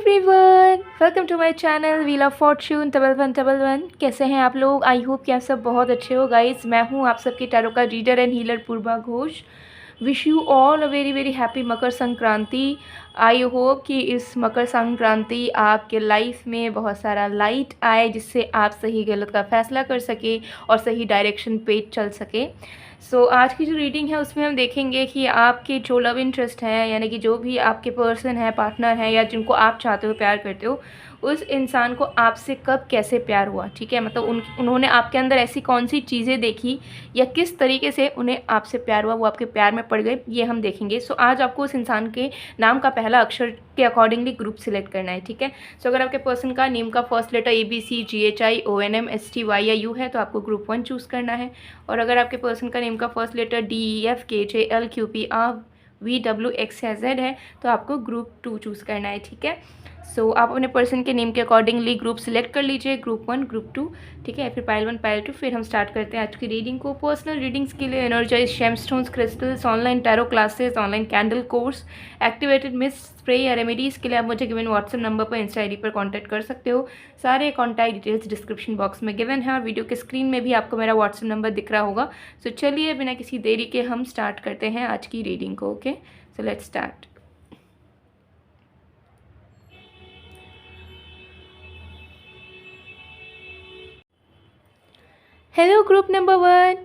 Everyone, welcome to my channel wheel of fortune double one. कैसे हैं आप लोग? आई होप कि आप सब बहुत अच्छे हो गाइस। मैं हूं आप सबकी टैरो का reader and healer Purva Ghosh. Wish you all a very very happy Makar Sankranti. I hope कि इस मकर संक्रांति आपके लाइफ में बहुत सारा लाइट आए, जिससे आप सही गलत का फैसला कर सके और सही डायरेक्शन पे चल सके। आज की जो रीडिंग है उसमें हम देखेंगे कि आपके जो लव इंटरेस्ट हैं, यानी कि जो भी आपके पर्सन है, पार्टनर है, या जिनको आप चाहते हो, प्यार करते हो, उस इंसान को आपसे कब कैसे प्यार हुआ। ठीक है, मतलब उन्होंने आपके अंदर ऐसी कौन सी चीज़ें देखी या किस तरीके से उन्हें आपसे प्यार हुआ, वो आपके प्यार में पड़ गए, ये हम देखेंगे। आज आपको उस इंसान के नाम का पहला अक्षर के अकॉर्डिंगली ग्रुप सिलेक्ट करना है। ठीक है, अगर आपके पर्सन का नेम का फर्स्ट लेटर ABCGHIONM STY या U है तो आपको ग्रुप 1 चूज़ करना है। और अगर आपके पर्सन का नेम का फर्स्ट लेटर DEFKJLQPRVWXZ है तो आपको ग्रुप 2 चूज़ करना है। ठीक है, आप अपने पर्सन के नेम के अकॉर्डिंगली ग्रुप सिलेक्ट कर लीजिए, ग्रुप 1, ग्रुप 2। ठीक है, फिर पाइल 1, पाइल 2। फिर हम स्टार्ट करते हैं आज की रीडिंग को। पर्सनल रीडिंग्स के लिए energise gemstones, crystals, online tarot classes, online candle course, activated mist spray या रेमेडीज़ के लिए आप मुझे गिवन व्हाट्सएप नंबर पर, इंस्टा ID पर कॉन्टैक्ट कर सकते हो। सारे कॉन्टैक्ट डिटेल्स डिस्क्रिप्शन बॉक्स में गिवन है और वीडियो के स्क्रीन में भी आपको मेरा व्हाट्सएप नंबर दिख रहा होगा। चलिए बिना किसी देरी के हम स्टार्ट करते हैं आज की रीडिंग को। Okay, let's start. Hello group number 1।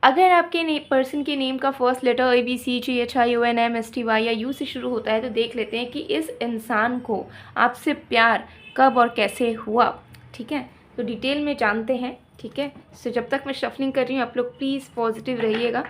अगर आपके पर्सन के नेम का फर्स्ट लेटर ABCGHIONM STY या U से शुरू होता है तो देख लेते हैं कि इस इंसान को आपसे प्यार कब और कैसे हुआ। ठीक है, तो डिटेल में जानते हैं। ठीक है, जब तक मैं शफलिंग कर रही हूँ आप लोग प्लीज़ पॉजिटिव रहिएगा।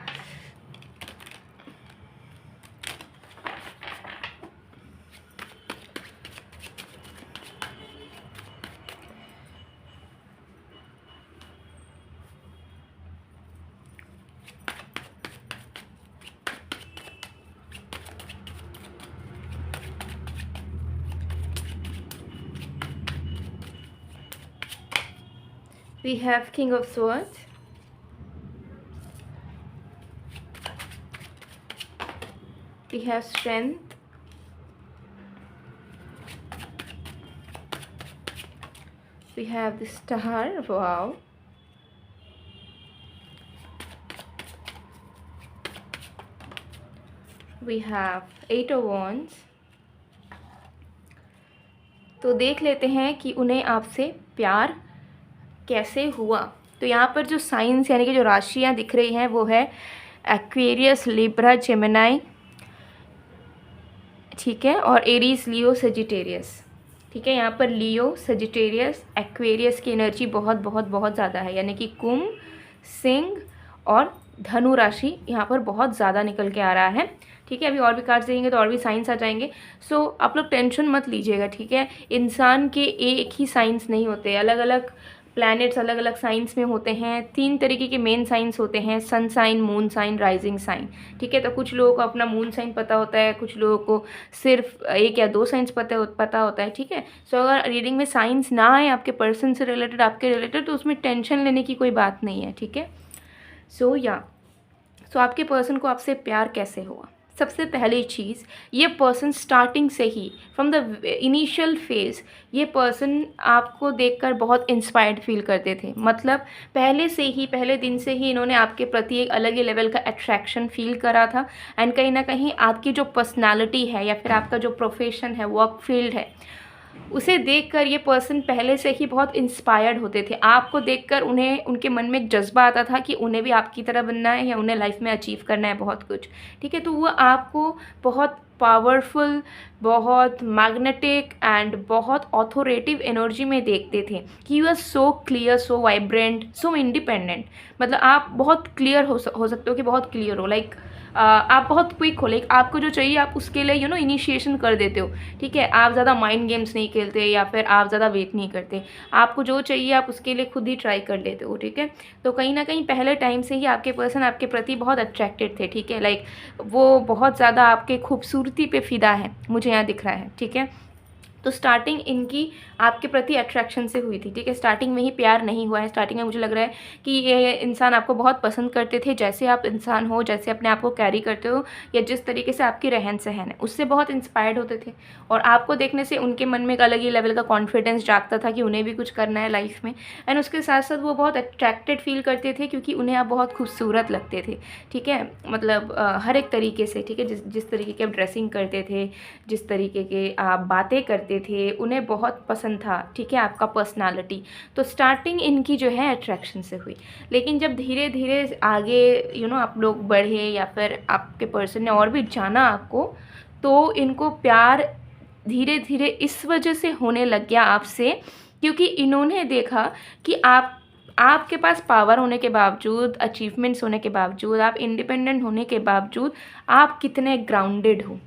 We have King of Swords, we have Strength, we have the Star, wow, we have 8 of Wands। तो देख लेते हैं कि उन्हें आपसे प्यार कैसे हुआ। तो यहाँ पर जो साइंस यानी कि जो राशियाँ दिख रही हैं वो है एक्वेरियस, लिब्रा, जेमिनी। ठीक है, और एरीज, लियो, सजिटेरियस। ठीक है, यहाँ पर लियो, सजिटेरियस, एक्वेरियस की एनर्जी बहुत बहुत बहुत ज़्यादा है, यानी कि कुंभ, सिंह और धनु राशि यहाँ पर बहुत ज़्यादा निकल के आ रहा है। ठीक है, अभी और भी कार्ड्स देंगे तो और भी साइंस आ जाएंगे। आप लोग टेंशन मत लीजिएगा। ठीक है, इंसान के एक ही साइंस नहीं होते, अलग अलग प्लैनेट्स अलग अलग साइंस में होते हैं। 3 तरीके के मेन साइंस होते हैं, sun sign, moon sign, rising sign. ठीक है, तो कुछ लोगों को अपना मून साइन पता होता है, कुछ लोगों को सिर्फ 1 या 2 साइंस पता होता है। ठीक है, अगर रीडिंग में साइंस ना आए आपके पर्सन से रिलेटेड, आपके रिलेटेड, तो उसमें टेंशन लेने की कोई बात नहीं है। ठीक है, आपके पर्सन को आपसे प्यार कैसे हुआ। सबसे पहली चीज़, ये पर्सन स्टार्टिंग से ही, फ्रॉम द इनिशियल फेज़, ये पर्सन आपको देखकर बहुत इंस्पायर्ड फील करते थे। मतलब पहले दिन से ही इन्होंने आपके प्रति एक अलग ही लेवल का अट्रैक्शन फील करा था। एंड कहीं ना कहीं आपकी जो पर्सनालिटी है या फिर आपका जो प्रोफेशन है, वर्क फील्ड है, उसे देखकर ये पर्सन पहले से ही बहुत इंस्पायर्ड होते थे। आपको देखकर उन्हें, उनके मन में एक जज्बा आता था कि उन्हें भी आपकी तरह बनना है या उन्हें लाइफ में अचीव करना है बहुत कुछ। ठीक है, तो वो आपको बहुत पावरफुल, बहुत मैग्नेटिक एंड बहुत ऑथोरेटिव एनर्जी में देखते थे कि you are so clear, so vibrant, so independent. मतलब आप बहुत क्लियर हो सकते हो कि बहुत क्लियर हो, लाइक आप बहुत क्विक हो, लाइक आपको जो चाहिए आप उसके लिए इनिशिएशन कर देते हो। ठीक है, आप ज़्यादा माइंड गेम्स नहीं खेलते या फिर आप ज़्यादा वेट नहीं करते। आपको जो चाहिए आप उसके लिए खुद ही ट्राई कर लेते हो। ठीक है, तो कहीं ना कहीं पहले टाइम से ही आपके पर्सन आपके प्रति बहुत अट्रैक्टेड थे। ठीक है, लाइक वो बहुत ज़्यादा आपके खूबसूरती पे फिदा है, मुझे यहाँ दिख रहा है। ठीक है, तो स्टार्टिंग इनकी आपके प्रति अट्रैक्शन से हुई थी, ठीक है। स्टार्टिंग में ही प्यार नहीं हुआ है। स्टार्टिंग में मुझे लग रहा है कि ये इंसान आपको बहुत पसंद करते थे, जैसे आप इंसान हो, जैसे अपने आप को कैरी करते हो, या जिस तरीके से आपकी रहन-सहन है, उससे बहुत इंस्पायर्ड होते थे। और आपको देखने से उनके मन में एक अलग ही लेवल का कॉन्फिडेंस जागता था कि उन्हें भी कुछ करना है लाइफ में। एंड उसके साथ-साथ वो बहुत अट्रैक्टेड फ़ील करते थे क्योंकि उन्हें आप बहुत खूबसूरत लगते थे, ठीक है। मतलब हर एक तरीके से, ठीक है। जिस जिस तरीके की आप ड्रेसिंग करते थे, जिस तरीके के आप बातें करते थे, उन्हें बहुत पसंद था, ठीक है, आपका पर्सनालिटी। तो स्टार्टिंग इनकी जो है अट्रैक्शन से हुई। लेकिन जब धीरे धीरे आगे आप लोग बढ़े, या फिर आपके पर्सन ने और भी जाना आपको, तो इनको प्यार धीरे धीरे इस वजह से होने लग गया आपसे, क्योंकि इन्होंने देखा कि आपके पास पावर होने के बावजूद, अचीवमेंट्स होने के बावजूद, आप इंडिपेंडेंट होने के बावजूद, आप कितने ग्राउंडेड हो,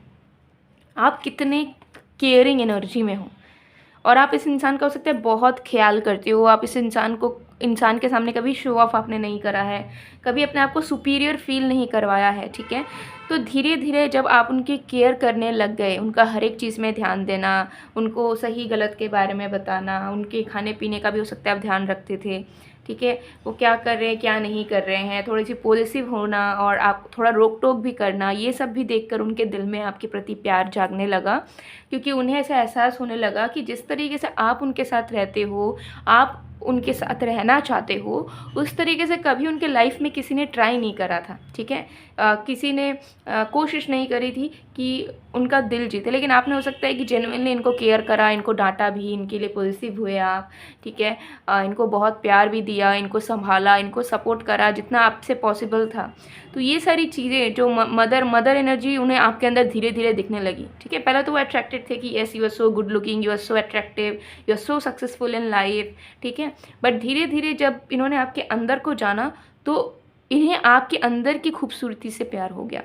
आप कितने केयरिंग एनर्जी में हो, और आप इस इंसान का हो सकता है बहुत ख्याल करते हो। आप इस इंसान के सामने कभी शो ऑफ आपने नहीं करा है, कभी अपने आप को सुपीरियर फील नहीं करवाया है, ठीक है। तो धीरे धीरे जब आप उनकी केयर करने लग गए, उनका हर एक चीज़ में ध्यान देना, उनको सही गलत के बारे में बताना, उनके खाने पीने का भी हो सकता है आप ध्यान रखते थे, ठीक है। वो क्या कर रहे हैं, क्या नहीं कर रहे हैं, थोड़ी सी पॉजिटिव होना और आप थोड़ा रोक टोक भी करना, ये सब भी देखकर उनके दिल में आपके प्रति प्यार जागने लगा। क्योंकि उन्हें ऐसा एहसास होने लगा कि जिस तरीके से आप उनके साथ रहते हो, आप उनके साथ रहना चाहते हो, उस तरीके से कभी उनके लाइफ में किसी ने ट्राई नहीं करा था, ठीक है। किसी ने कोशिश नहीं करी थी कि उनका दिल जीते। लेकिन आपने हो सकता है कि जेन्युइनली इनको केयर करा, इनको डांटा भी, इनके लिए पॉजिटिव हुए आप, ठीक है। इनको बहुत प्यार भी दिया, इनको संभाला, इनको सपोर्ट करा जितना आपसे पॉसिबल था। तो ये सारी चीज़ें जो मदर एनर्जी उन्हें आपके अंदर धीरे धीरे दिखने लगी, ठीक है। पहले तो वो अट्रैक्टेड थे कि yes, you are so good looking, you are so attractive, you are so successful in life, ठीक है। बट धीरे धीरे जब इन्होंने आपके अंदर को जाना, तो इन्हें आपके अंदर की खूबसूरती से प्यार हो गया,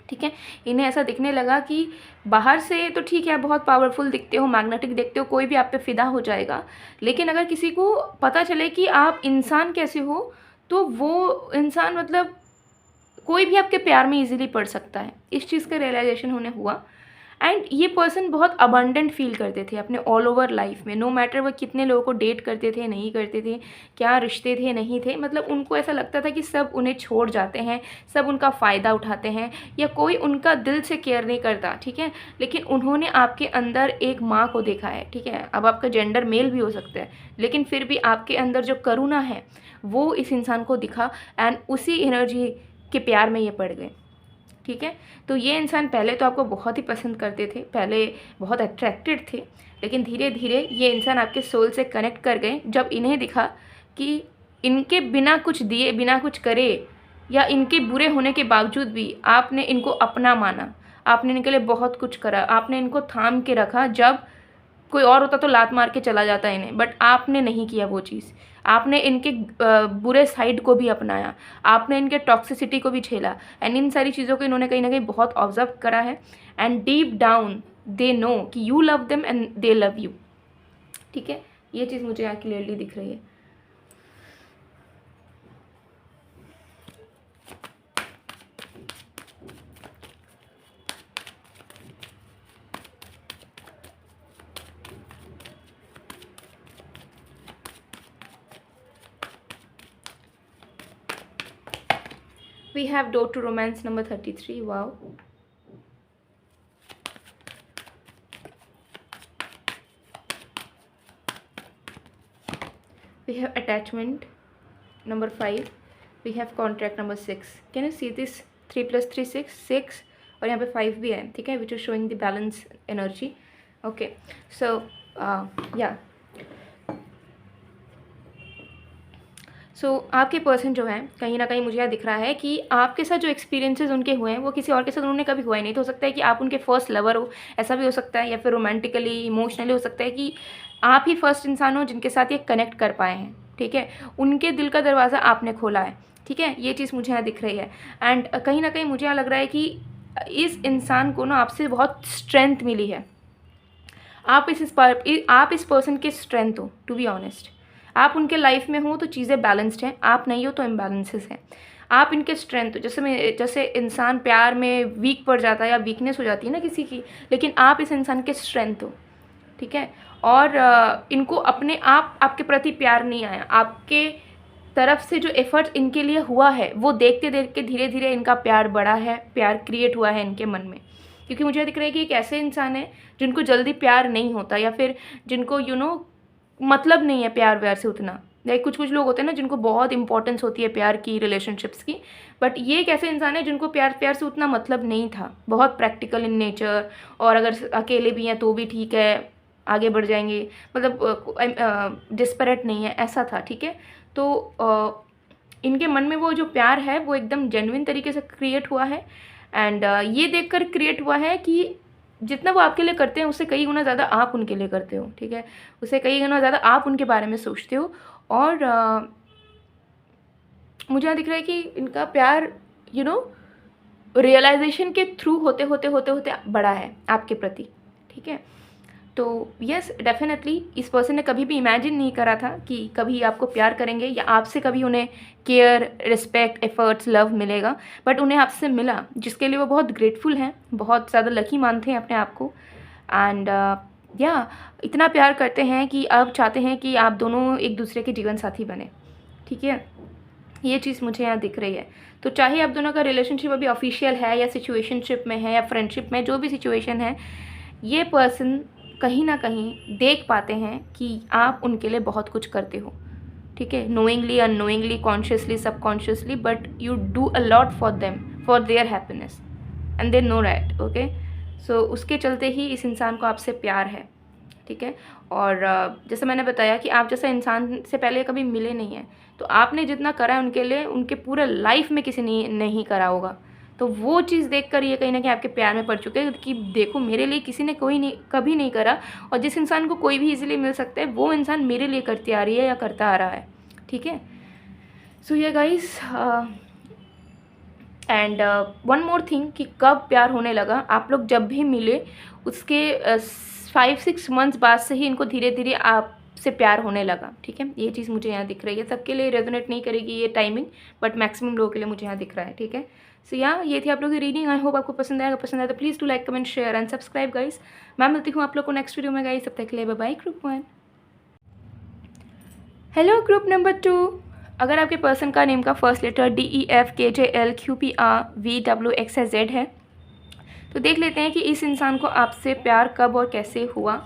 ठीक है। इन्हें ऐसा दिखने लगा कि बाहर से तो ठीक है, आप बहुत पावरफुल दिखते हो, मैग्नेटिक दिखते हो, कोई भी आप पे फिदा हो जाएगा। लेकिन अगर किसी को पता चले कि आप इंसान कैसे हो, तो वो इंसान मतलब कोई भी आपके प्यार में इजीली पड़ सकता है। इस चीज़ का रियलाइजेशन उन्हें हुआ। एंड ये पर्सन बहुत अबंडेंट फील करते थे अपने ऑल ओवर लाइफ में, नो मैटर वो कितने लोगों को डेट करते थे, नहीं करते थे, क्या रिश्ते थे, नहीं थे, मतलब उनको ऐसा लगता था कि सब उन्हें छोड़ जाते हैं, सब उनका फ़ायदा उठाते हैं, या कोई उनका दिल से केयर नहीं करता, ठीक है। लेकिन उन्होंने आपके अंदर एक माँ को देखा है, ठीक है। अब आपका जेंडर मेल भी हो सकता है, लेकिन फिर भी आपके अंदर जो करुणा है वो इस इंसान को दिखा, एंड उसी एनर्जी के प्यार में ये पड़ गए, ठीक है। तो ये इंसान पहले तो आपको बहुत ही पसंद करते थे, पहले बहुत अट्रैक्टेड थे, लेकिन धीरे धीरे ये इंसान आपके सोल से कनेक्ट कर गए जब इन्हें दिखा कि इनके बिना कुछ दिए, बिना कुछ करे, या इनके बुरे होने के बावजूद भी आपने इनको अपना माना, आपने इनके लिए बहुत कुछ करा, आपने इनको थाम के रखा। जब कोई और होता तो लात मार के चला जाता इन्हें, बट आपने नहीं किया वो चीज़। आपने इनके बुरे साइड को भी अपनाया, आपने इनके टॉक्सिसिटी को भी झेला, एंड इन सारी चीज़ों को इन्होंने कहीं ना कहीं बहुत ऑब्जर्व करा है। And deep down they know कि you love them and they love you, ठीक है। ये चीज़ मुझे यहाँ क्लियरली दिख रही है। We have door to romance number 33. Wow. We have attachment number 5. We have contract number 6. Can you see this? 3 plus 3 6 6, और यहाँ पे 5 भी है, ठीक है, which is showing the balance energy. Okay, so yeah. सो आपके पर्सन जो है कहीं ना कहीं मुझे यह दिख रहा है कि आपके साथ जो एक्सपीरियंसेस उनके हुए हैं वो किसी और के साथ उन्होंने कभी हुआ ही नहीं। तो हो सकता है कि आप उनके फर्स्ट लवर हो, ऐसा भी हो सकता है, या फिर रोमांटिकली इमोशनली हो सकता है कि आप ही फर्स्ट इंसान हो जिनके साथ ये कनेक्ट कर पाए हैं, ठीक है। उनके दिल का दरवाज़ा आपने खोला है, ठीक है। ये चीज़ मुझे यहाँ दिख रही है। एंड कहीं ना कहीं मुझे यहाँ लग रहा है कि इस इंसान को ना आपसे बहुत स्ट्रेंथ मिली है। आप इस पर्सन के स्ट्रेंथ हो, टू बी ऑनेस्ट। आप उनके लाइफ में हो तो चीज़ें बैलेंस्ड हैं, आप नहीं हो तो इम्बैलेंसेस हैं। आप इनके स्ट्रेंथ हो। जैसे इंसान प्यार में वीक पड़ जाता है या वीकनेस हो जाती है ना किसी की, लेकिन आप इस इंसान के स्ट्रेंथ हो, ठीक है। और इनको अपने आप आपके प्रति प्यार नहीं आया, आपके तरफ से जो एफर्ट्स इनके लिए हुआ है वो देखते देखते धीरे धीरे इनका प्यार बढ़ा है, प्यार क्रिएट हुआ है इनके मन में। क्योंकि मुझे दिख रहा है कि एक ऐसे इंसान है जिनको जल्दी प्यार नहीं होता, या फिर जिनको मतलब नहीं है प्यार व्यार से उतना। लाइक कुछ कुछ लोग होते हैं ना जिनको बहुत इंपॉर्टेंस होती है प्यार की, रिलेशनशिप्स की, बट ये एक ऐसे इंसान है जिनको प्यार से उतना मतलब नहीं था, बहुत प्रैक्टिकल इन नेचर, और अगर अकेले भी हैं तो भी ठीक है, आगे बढ़ जाएंगे, मतलब डिस्परेट नहीं है, ऐसा था। ठीक है, तो इनके मन में वो जो प्यार है वो एकदम जेन्युइन तरीके से क्रिएट हुआ है। एंड ये देखकर क्रिएट हुआ है कि जितना वो आपके लिए करते हैं उससे कई गुना ज़्यादा आप उनके लिए करते हो। ठीक है, उससे कई गुना ज़्यादा आप उनके बारे में सोचते हो। और मुझे यहाँ दिख रहा है कि इनका प्यार रियलाइजेशन के थ्रू होते होते होते होते बड़ा है आपके प्रति। ठीक है, तो यस डेफिनेटली इस पर्सन ने कभी भी इमेजिन नहीं करा था कि कभी आपको प्यार करेंगे या आपसे कभी उन्हें केयर, रिस्पेक्ट, एफर्ट्स, लव मिलेगा, बट उन्हें आपसे मिला, जिसके लिए वो बहुत ग्रेटफुल हैं, बहुत ज़्यादा लकी मानते हैं अपने आप को। एंड इतना प्यार करते हैं कि अब चाहते हैं कि आप दोनों एक दूसरे के जीवन साथी बने। ठीक है, ये चीज़ मुझे यहाँ दिख रही है। तो चाहे आप दोनों का रिलेशनशिप अभी ऑफिशियल है या सिचुएशनशिप में है या फ्रेंडशिप में, जो भी सिचुएशन है, ये पर्सन कहीं ना कहीं देख पाते हैं कि आप उनके लिए बहुत कुछ करते हो। ठीक है, knowingly, unknowingly, consciously, subconsciously, but you do a lot for them, for their happiness, and they know that. Okay, so उसके चलते ही इस इंसान को आपसे प्यार है। ठीक है, और जैसे मैंने बताया कि आप जैसा इंसान से पहले कभी मिले नहीं हैं, तो आपने जितना करा है उनके लिए, उनके पूरे लाइफ में किसी ने नहीं करा होगा। तो वो चीज़ देखकर ये कहीं ना कहीं आपके प्यार में पड़ चुके हैं कि देखो मेरे लिए किसी ने कोई नहीं, कभी नहीं करा, और जिस इंसान को कोई भी इजीली मिल सकता है वो इंसान मेरे लिए करती आ रही है या करता आ रहा है। ठीक है, सो ये guys, and one more thing कि कब प्यार होने लगा, आप लोग जब भी मिले उसके 5-6 मंथ्स बाद से ही इनको धीरे धीरे आपसे प्यार होने लगा। ठीक है, ये चीज़ मुझे यहाँ दिख रही है। सबके लिए रेजोनेट नहीं करेगी ये टाइमिंग, बट मैक्सिमम लोगों के लिए मुझे यहाँ दिख रहा है। ठीक है, सो ये थी आप लोगों की रीडिंग। आई होप आपको पसंद आएगा। पसंद आया तो please to like, comment, share and subscribe guys. मैं मिलती हूँ आप लोग को नेक्स्ट वीडियो में गाइस, तब तक के लिए bye bye group 1। Hello group number 2, अगर आपके पर्सन का नेम का फर्स्ट लेटर DEFKJLQPRVWXZ है तो देख लेते हैं कि इस इंसान को आपसे प्यार कब और कैसे हुआ।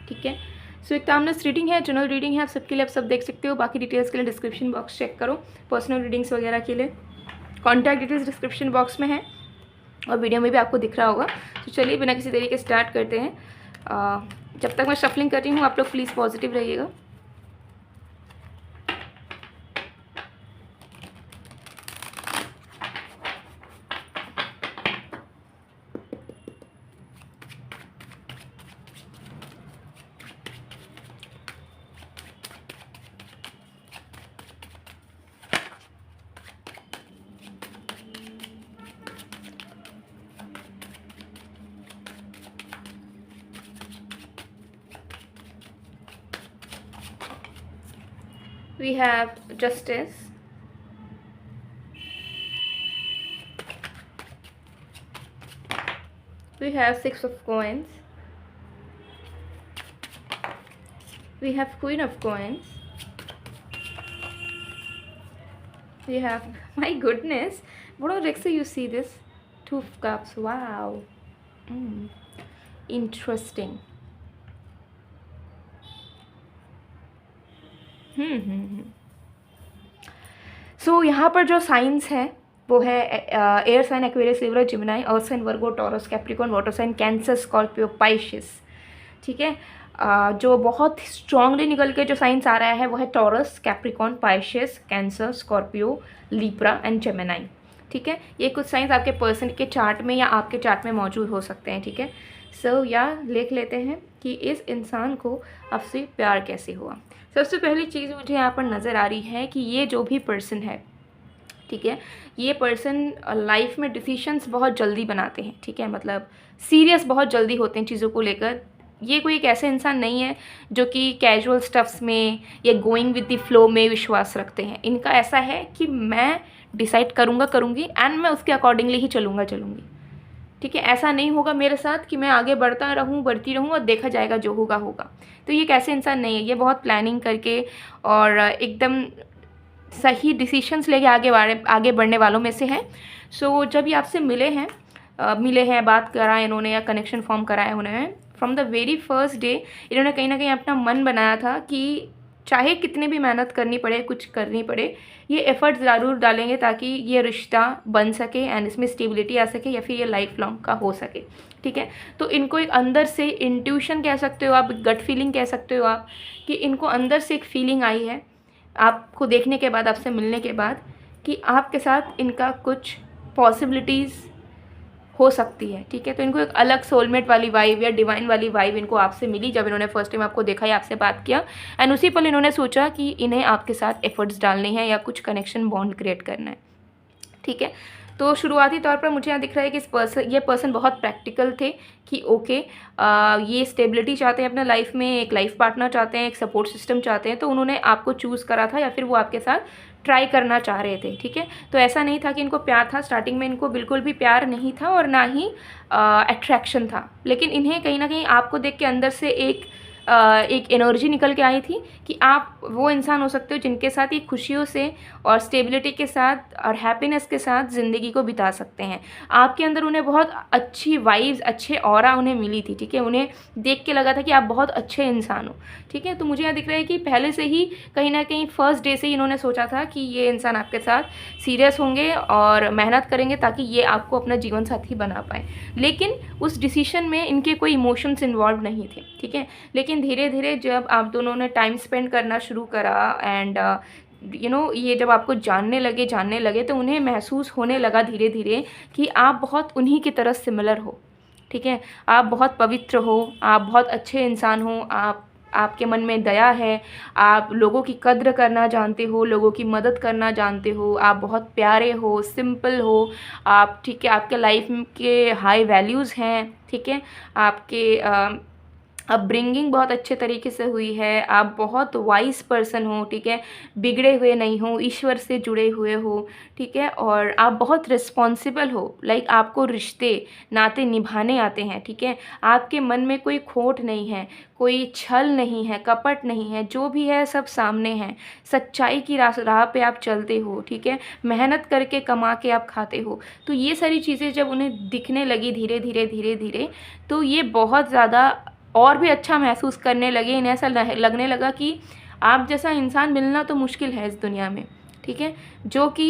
ठीक है, सो एक टाइमलेस रीडिंग है, जनरल रीडिंग है, आप सबके लिए आप सब देख सकते हो। बाकी डिटेल्स के लिए डिस्क्रिप्शन बॉक्स चेक करो, पर्सनल रीडिंग्स वगैरह के लिए कॉन्टैक्ट डिटेल्स डिस्क्रिप्शन बॉक्स में है और वीडियो में भी आपको दिख रहा होगा। तो चलिए बिना किसी देरी के स्टार्ट करते हैं। जब तक मैं शफलिंग कर रही हूँ आप लोग प्लीज़ पॉजिटिव रहिएगा। We have Justice, we have Six of Coins, we have Queen of Coins, we have, my goodness, what a Rexa, you see this, Two of Cups. Wow, interesting. So यहाँ पर जो science है वो है air sign, Aquarius, Libra, Gemini, earth sign, Virgo, Taurus, Capricorn, water sign, Cancer, Scorpio, Pisces. ठीक है, जो बहुत स्ट्रांगली निकल के जो साइंस आ रहा है वो है Taurus, Capricorn, Pisces, Cancer, Scorpio, Libra and Gemini. ठीक है, ये कुछ साइंस आपके पर्सन के चार्ट में या आपके चार्ट में मौजूद हो सकते हैं। ठीक है, सो लिख लेते हैं कि इस इंसान को आपसे प्यार कैसे हुआ। सबसे पहली चीज़ मुझे यहाँ पर नज़र आ रही है कि ये जो भी पर्सन है, ठीक है, ये पर्सन लाइफ में डिसीशंस बहुत जल्दी बनाते हैं। ठीक है, मतलब सीरियस बहुत जल्दी होते हैं चीज़ों को लेकर। ये कोई एक ऐसे इंसान नहीं है जो कि कैजुअल स्टफ्स में या गोइंग विद द फ्लो में विश्वास रखते हैं। इनका ऐसा है कि मैं डिसाइड करूँगी एंड मैं उसके अकॉर्डिंगली ही चलूँगी। ठीक है, ऐसा नहीं होगा मेरे साथ कि मैं आगे बढ़ता रहूँ, बढ़ती रहूँ और देखा जाएगा जो होगा होगा। तो ये एक ऐसे इंसान नहीं है, ये बहुत प्लानिंग करके और एकदम सही डिसीजंस लेके आगे बढ़ने वालों में से है। सो जब ये आपसे मिले हैं, बात करा इन्होंने या कनेक्शन फॉर्म कराया उन्होंने, from the very first day इन्होंने कहीं ना कहीं अपना मन बनाया था कि चाहे कितनी भी मेहनत करनी पड़े, कुछ करनी पड़े, ये एफर्ट्स ज़रूर डालेंगे ताकि ये रिश्ता बन सके एंड इसमें स्टेबिलिटी आ सके या फिर ये लाइफ लॉन्ग का हो सके। ठीक है, तो इनको एक अंदर से इंट्यूशन कह सकते हो आप, गट फीलिंग कह सकते हो आप, कि इनको अंदर से एक फीलिंग आई है आपको देखने के बाद, आपसे मिलने के बाद, कि आपके साथ इनका कुछ पॉसिबिलिटीज़ हो सकती है। ठीक है, तो इनको एक अलग सोलमेट वाली वाइब या डिवाइन वाली वाइब इनको आपसे मिली जब इन्होंने फर्स्ट टाइम आपको देखा या आपसे बात किया, एंड उसी पल इन्होंने सोचा कि इन्हें आपके साथ एफर्ट्स डालने हैं या कुछ कनेक्शन बॉन्ड क्रिएट करना है। ठीक है, तो शुरुआती तौर पर मुझे यहाँ दिख रहा है कि ये पर्सन बहुत प्रैक्टिकल थे कि ओके ये स्टेबिलिटी चाहते हैं अपने लाइफ में, एक लाइफ पार्टनर चाहते हैं, एक सपोर्ट सिस्टम चाहते हैं, तो उन्होंने आपको चूज़ करा था या फिर वो आपके साथ ट्राई करना चाह रहे थे। ठीक है, तो ऐसा नहीं था कि इनको प्यार था, स्टार्टिंग में इनको बिल्कुल भी प्यार नहीं था और ना ही अट्रैक्शन था, लेकिन इन्हें कहीं ना कहीं आपको देख के अंदर से एक एनर्जी निकल के आई थी कि आप वो इंसान हो सकते हो जिनके साथ ये खुशियों से और स्टेबिलिटी के साथ और हैप्पीनेस के साथ ज़िंदगी को बिता सकते हैं। आपके अंदर उन्हें बहुत अच्छी वाइब्स, अच्छे ऑरा उन्हें मिली थी। ठीक है, उन्हें देख के लगा था कि आप बहुत अच्छे इंसान हो। ठीक है, तो मुझे यहाँ दिख रहा है कि पहले से ही कहीं ना कहीं फर्स्ट डे से ही इन्होंने सोचा था कि ये इंसान आपके साथ सीरियस होंगे और मेहनत करेंगे ताकि ये आपको अपना जीवन साथी बना पाए, लेकिन उस डिसीजन में इनके कोई इमोशंस इन्वॉल्व नहीं थे। ठीक है, लेकिन धीरे धीरे जब आप दोनों ने टाइम स्पेंड करना शुरू करा एंड ये जब आपको जानने लगे तो उन्हें महसूस होने लगा धीरे धीरे कि आप बहुत उन्हीं की तरह सिमिलर हो। ठीक है, आप बहुत पवित्र हो, आप बहुत अच्छे इंसान हो, आपके मन में दया है, आप लोगों की कद्र करना जानते हो, लोगों की मदद करना जानते हो, आप बहुत प्यारे हो, सिंपल हो आप। ठीक है, आपके लाइफ के हाई वैल्यूज़ हैं। ठीक है, आपके अपब्रिंगिंग बहुत अच्छे तरीके से हुई है, आप बहुत वाइज पर्सन हो। ठीक है, बिगड़े हुए नहीं हो, ईश्वर से जुड़े हुए हो। ठीक है, और आप बहुत रिस्पॉन्सिबल हो, लाइक आपको रिश्ते नाते निभाने आते हैं। ठीक है, आपके मन में कोई खोट नहीं है, कोई छल नहीं है, कपट नहीं है, जो भी है सब सामने है, सच्चाई की राह पे आप चलते हो। ठीक है, मेहनत करके कमा के आप खाते हो। तो ये सारी चीज़ें जब उन्हें दिखने लगी धीरे धीरे तो ये बहुत ज़्यादा और भी अच्छा महसूस करने लगे। इन्हें ऐसा लगने लगा कि आप जैसा इंसान मिलना तो मुश्किल है इस दुनिया में। ठीक है, जो कि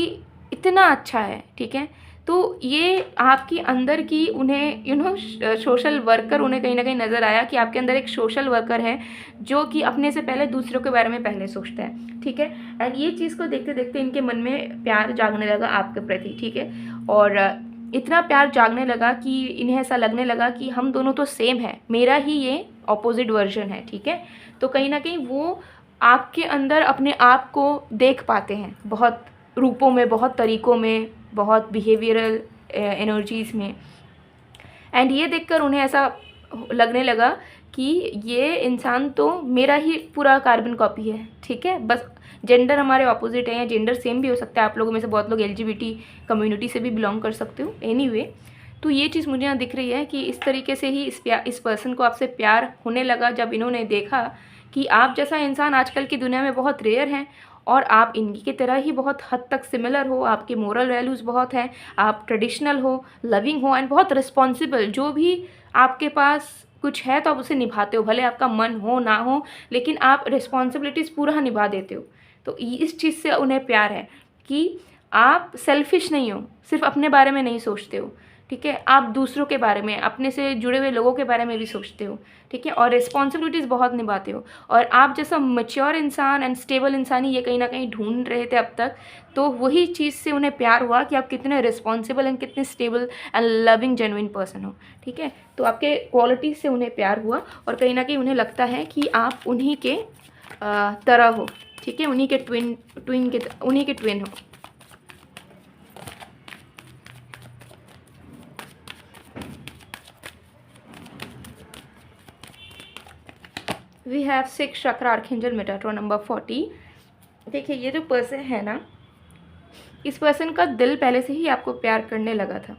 इतना अच्छा है। ठीक है, तो ये आपकी अंदर की उन्हें सोशल वर्कर उन्हें कहीं ना कहीं नज़र आया कि आपके अंदर एक सोशल वर्कर है जो कि अपने से पहले दूसरों के बारे में पहले सोचता है। ठीक है, एंड ये चीज़ को देखते देखते इनके मन में प्यार जागने लगा आपके प्रति। ठीक है, और इतना प्यार जागने लगा कि इन्हें ऐसा लगने लगा कि हम दोनों तो सेम है, मेरा ही ये ऑपोजिट वर्जन है। ठीक है, तो कहीं ना कहीं वो आपके अंदर अपने आप को देख पाते हैं बहुत रूपों में, बहुत तरीक़ों में, बहुत बिहेवियरल एनर्जीज़ में, एंड ये देखकर उन्हें ऐसा लगने लगा कि ये इंसान तो मेरा ही पूरा कार्बन कॉपी है। ठीक है, बस जेंडर हमारे ऑपोजिट है या जेंडर सेम भी हो सकता है, आप लोगों में से बहुत लोग LGBT कम्युनिटी से भी बिलोंग कर सकते हो। एनीवे, तो ये चीज़ मुझे यहाँ दिख रही है कि इस तरीके से ही इस पर्सन को आपसे प्यार होने लगा जब इन्होंने देखा कि आप जैसा इंसान आजकल की दुनिया में बहुत रेयर है और आप इनकी की तरह ही बहुत हद तक सिमिलर हो, आपके मोरल वैल्यूज़ बहुत हैं, आप ट्रेडिशनल हो, लविंग हो एंड बहुत रिस्पॉन्सिबल। जो भी आपके पास कुछ है तो आप उसे निभाते हो, भले आपका मन हो ना हो, लेकिन आप रिस्पॉन्सिबिलिटीज़ पूरा निभा देते हो। तो इस चीज़ से उन्हें प्यार है कि आप सेल्फिश नहीं हो, सिर्फ अपने बारे में नहीं सोचते हो। ठीक है, आप दूसरों के बारे में, अपने से जुड़े हुए लोगों के बारे में भी सोचते हो। ठीक है, और रिस्पॉन्सिबिलिटीज़ बहुत निभाते हो। और आप जैसा मैच्योर इंसान एंड स्टेबल इंसान ही ये कहीं ना कहीं ढूंढ रहे थे अब तक, तो वही चीज़ से उन्हें प्यार हुआ कि आप कितने रिस्पॉन्सिबल एंड कितने stable and loving genuine person हो। ठीक है, तो आपके क्वालिटी से उन्हें प्यार हुआ और कहीं ना कहीं उन्हें लगता है कि आप उन्हीं के तरह हो। ठीक है, उन्हीं के ट्विन हो। वी हैव 6 चक्र आर्कएंजल मेटाट्रॉन नंबर 40। देखिए, ये जो पर्सन है ना, इस पर्सन का दिल पहले से ही आपको प्यार करने लगा था।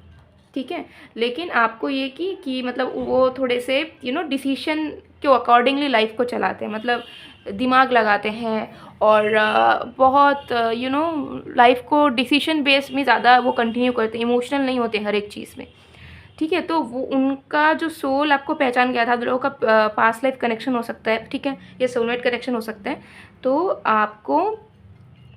ठीक है। लेकिन आपको ये कि मतलब वो थोड़े से डिसीजन के अकॉर्डिंगली लाइफ को चलाते हैं, मतलब दिमाग लगाते हैं और बहुत लाइफ को डिसीजन बेस्ड में ज़्यादा वो कंटिन्यू करते हैं, इमोशनल नहीं होते हर एक चीज़ में। ठीक है, तो वो उनका जो सोल आपको पहचान गया था, आप लोगों का पास्ट लाइफ कनेक्शन हो सकता है, ठीक है, ये सोलमेट कनेक्शन हो सकता है। तो आपको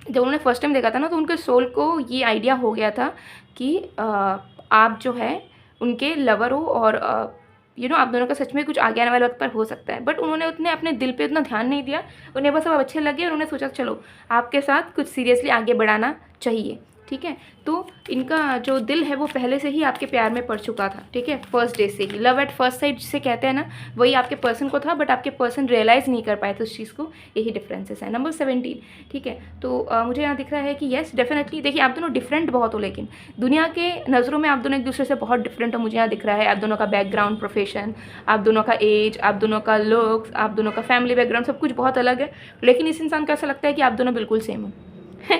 जब उन्होंने फर्स्ट टाइम देखा था ना, तो उनके सोल को ये आइडिया हो गया था कि आप जो है उनके लवर हो और आप दोनों का सच में कुछ आगे आने वाले वक्त पर हो सकता है। बट उन्होंने उतने अपने दिल पे उतना ध्यान नहीं दिया, उन्हें बस अब अच्छे लगे और उन्होंने सोचा चलो आपके साथ कुछ सीरियसली आगे बढ़ाना चाहिए। ठीक है, तो इनका जो दिल है वो पहले से ही आपके प्यार में पड़ चुका था। ठीक है, फर्स्ट डे से ही, लव एट फर्स्ट साइट जिसे कहते हैं ना, वही आपके पर्सन को था, बट आपके पर्सन रियलाइज़ नहीं कर पाए थे उस चीज़ को। यही डिफरेंसेस है। नंबर 17, ठीक है, तो मुझे यहाँ दिख रहा है कि येस डेफिनेटली, देखिए आप दोनों डिफरेंट बहुत हो, लेकिन दुनिया के नज़रों में आप दोनों एक दूसरे से बहुत डिफरेंट हो। मुझे यहाँ दिख रहा है आप दोनों का बैकग्राउंड, प्रोफेशन, आप दोनों का एज, आप दोनों का लुक्स, आप दोनों का फैमिली बैकग्राउंड, सब कुछ बहुत अलग है, लेकिन इस इंसान को ऐसा लगता है कि आप दोनों बिल्कुल सेम हो।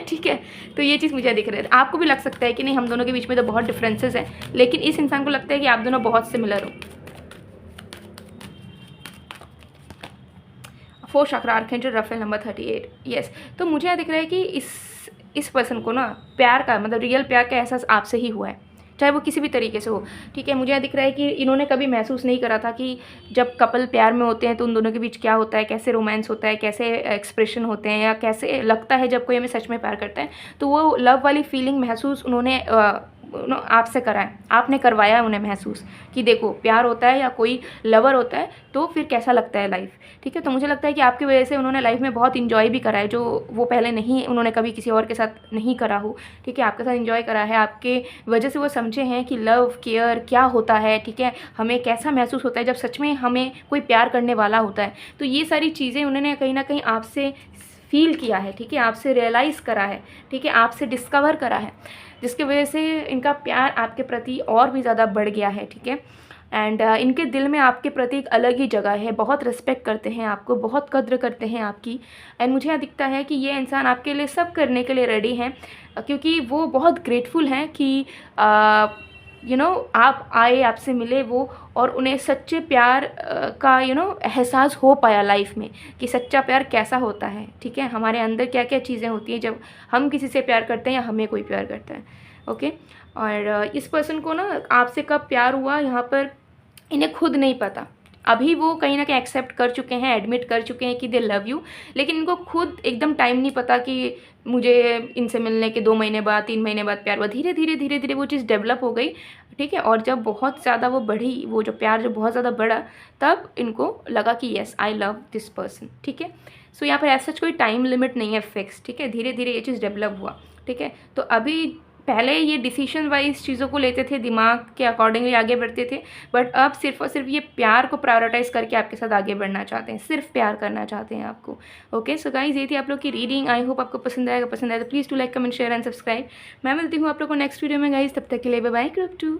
ठीक है, तो ये चीज़ मुझे दिख रहा है। आपको भी लग सकता है कि नहीं, हम दोनों के बीच में तो बहुत डिफरेंसेस हैं, लेकिन इस इंसान को लगता है कि आप दोनों बहुत सिमिलर हो। 4 चक्र आर्कएंजल राफेल, नंबर 38, यस। तो मुझे यहाँ दिख रहा है कि इस पर्सन को ना प्यार का, मतलब रियल प्यार का एहसास आपसे ही हुआ है, चाहे वो किसी भी तरीके से हो। ठीक है, मुझे यहाँ दिख रहा है कि इन्होंने कभी महसूस नहीं करा था कि जब कपल प्यार में होते हैं तो उन दोनों के बीच क्या होता है, कैसे रोमांस होता है, कैसे एक्सप्रेशन होते हैं, या कैसे लगता है जब कोई हमें सच में प्यार करता है। तो वो लव वाली फीलिंग महसूस उन्होंने आपसे करा है, आपने करवाया है उन्हें महसूस कि देखो प्यार होता है या कोई लवर होता है तो फिर कैसा लगता है लाइफ। ठीक है, तो मुझे लगता है कि आपकी वजह से उन्होंने लाइफ में बहुत इन्जॉय भी करा है, जो वो पहले नहीं, उन्होंने कभी किसी और के साथ नहीं करा हो। ठीक है, आपके साथ इन्जॉय करा है, आपके वजह से वो समझे हैं कि लव केयर क्या होता है। ठीक है, हमें कैसा महसूस होता है जब सच में हमें कोई प्यार करने वाला होता है। तो ये सारी चीज़ें उन्होंने कहीं ना कहीं आपसे फील किया है। ठीक है, आपसे रियलाइज़ करा है, ठीक है, आपसे डिस्कवर करा है, जिसकी वजह से इनका प्यार आपके प्रति और भी ज़्यादा बढ़ गया है। ठीक है, एंड इनके दिल में आपके प्रति एक अलग ही जगह है, बहुत रिस्पेक्ट करते हैं आपको, बहुत कद्र करते हैं आपकी। एंड मुझे यहाँ दिखता है कि ये इंसान आपके लिए सब करने के लिए रेडी हैं, क्योंकि वो बहुत ग्रेटफुल हैं कि आप आए, आपसे मिले वो, और उन्हें सच्चे प्यार का एहसास हो पाया लाइफ में कि सच्चा प्यार कैसा होता है। ठीक है, हमारे अंदर क्या क्या चीज़ें होती हैं जब हम किसी से प्यार करते हैं या हमें कोई प्यार करता है। ओके, और इस पर्सन को ना आपसे कब प्यार हुआ यहाँ पर इन्हें खुद नहीं पता। अभी वो कहीं ना कहीं एक्सेप्ट कर चुके हैं, एडमिट कर चुके हैं कि दे लव यू, लेकिन इनको खुद एकदम टाइम नहीं पता कि मुझे इनसे मिलने के 2 महीने बाद, 3 महीने बाद प्यार हुआ। धीरे धीरे धीरे धीरे वो चीज़ डेवलप हो गई। ठीक है, और जब बहुत ज़्यादा वो बढ़ी, वो जो प्यार जो बहुत ज़्यादा बढ़ा, तब इनको लगा कि yes I love this person. ठीक है, सो यहाँ पर ऐसा कोई टाइम लिमिट नहीं है फिक्स। ठीक है, धीरे धीरे ये चीज़ डेवलप हुआ। ठीक है, तो अभी पहले ये डिसीजन वाइज चीज़ों को लेते थे, दिमाग के अकॉर्डिंगली आगे बढ़ते थे, बट अब सिर्फ और सिर्फ ये प्यार को प्रायोरिटाइज करके आपके साथ आगे बढ़ना चाहते हैं, सिर्फ प्यार करना चाहते हैं आपको। ओके, सो गाइस, ये थी आप लोग की रीडिंग। आई होप आपको पसंद आएगा। पसंद आया तो please to like, comment, share and subscribe. मैं मिलती हूँ आप लोग को नेक्स्ट वीडियो में गाइस, तब तक के लिए बाय बाय, ग्रुप 2।